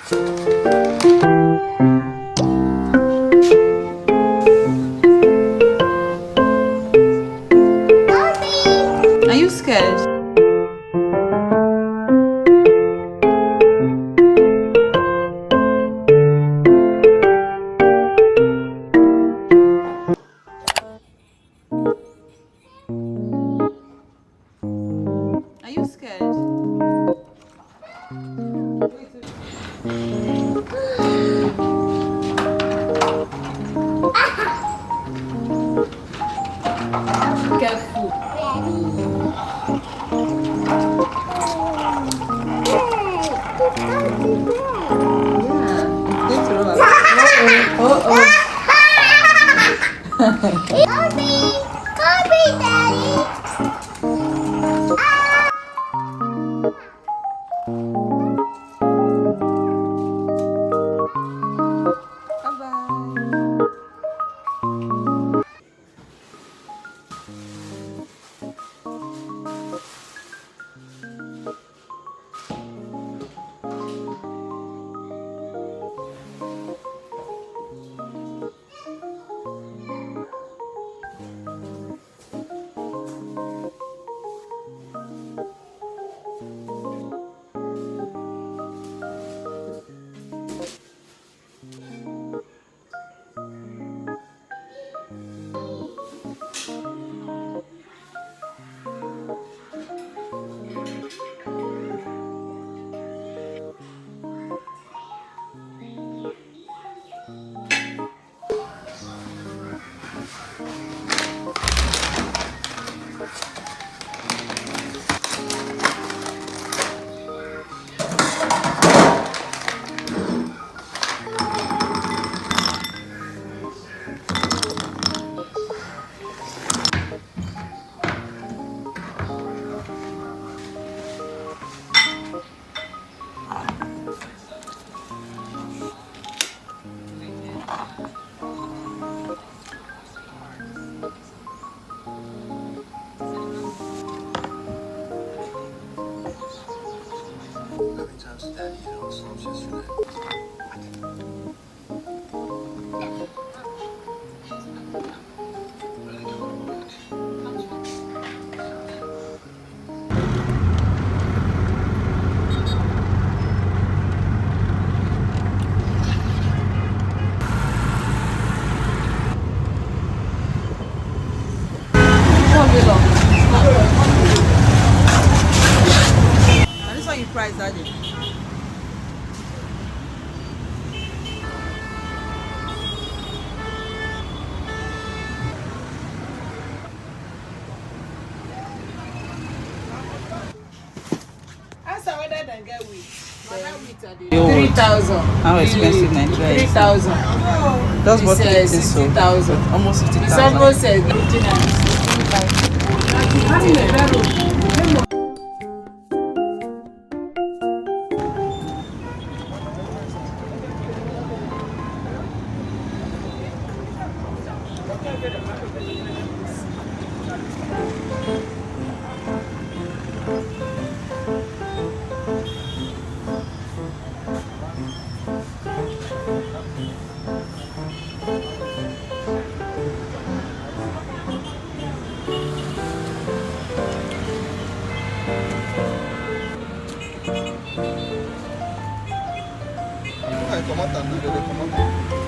Are you scared? Are you scared? Careful. Copy, Daddy. And this one you price, Daddy. Answer whether they get wheat. 3,000. How expensive Nigeria is? 3,000. That's what This it is. So 60,000. almost It's 60,000. almost 15,000.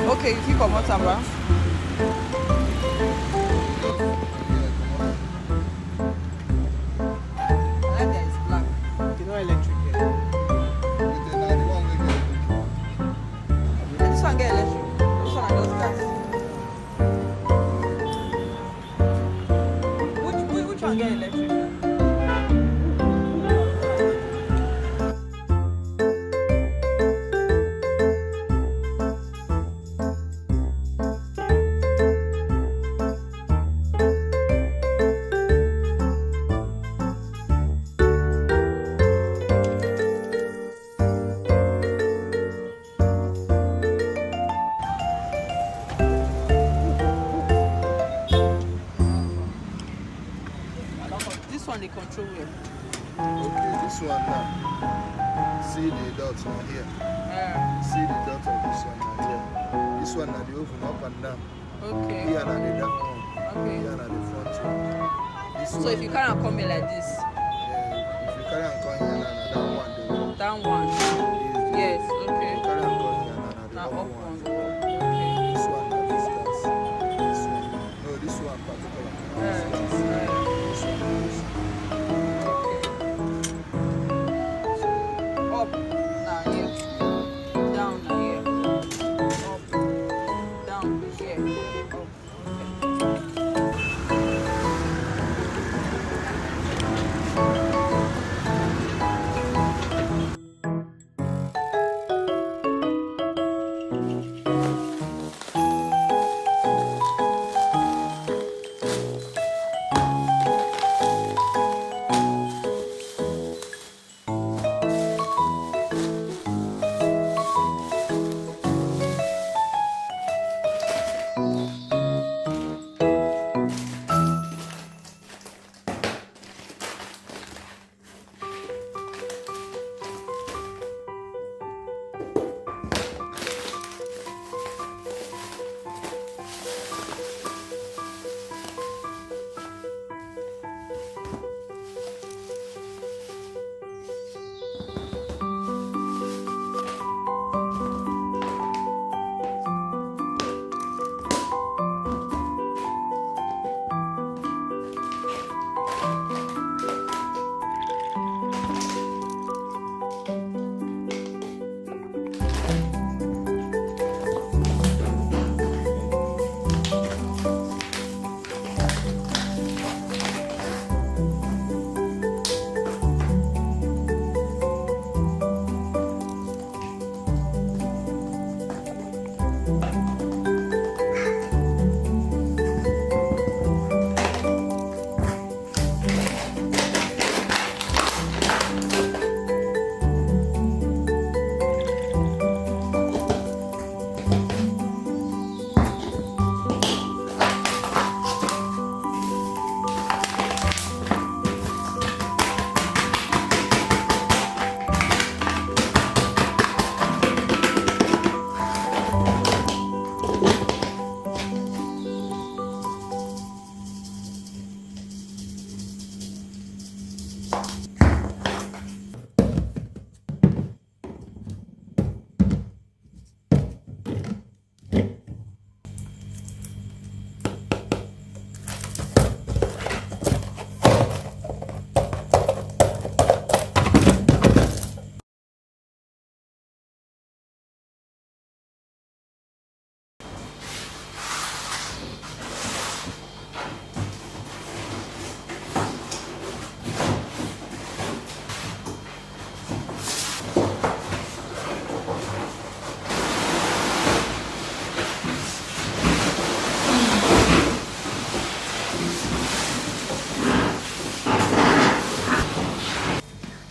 Okay, if you come out, Samba. That is black. You know electric here. This one get electric. This one just gas. Which one get electric? This one they control where? Okay, this one now. See the dots on here. This one at the oven up and down. Okay. Here and the down one. Okay. Here and the front one. This So one, if you carry and come here like this, if you carry and come here and that one, the down one. Yes. Okay. carry and come here and the Now up up one. one. Okay. This one and this gas. This one. No, this one particular. This Right. gas. Right. This one. This one. Up. Now here. Down now here. Up. Down here. Up. Okay.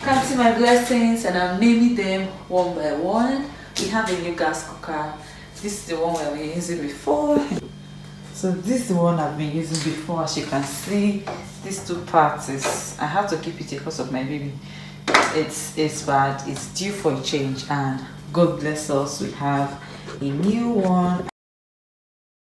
Counting my blessings and I'm naming them one by one. We have a new gas cooker. This is the one we've been using before. So this is the one I've been using before. As you can see, these two parts is, I have to keep it because of my baby. It's bad. It's due for a change, and God bless us, we have a new one.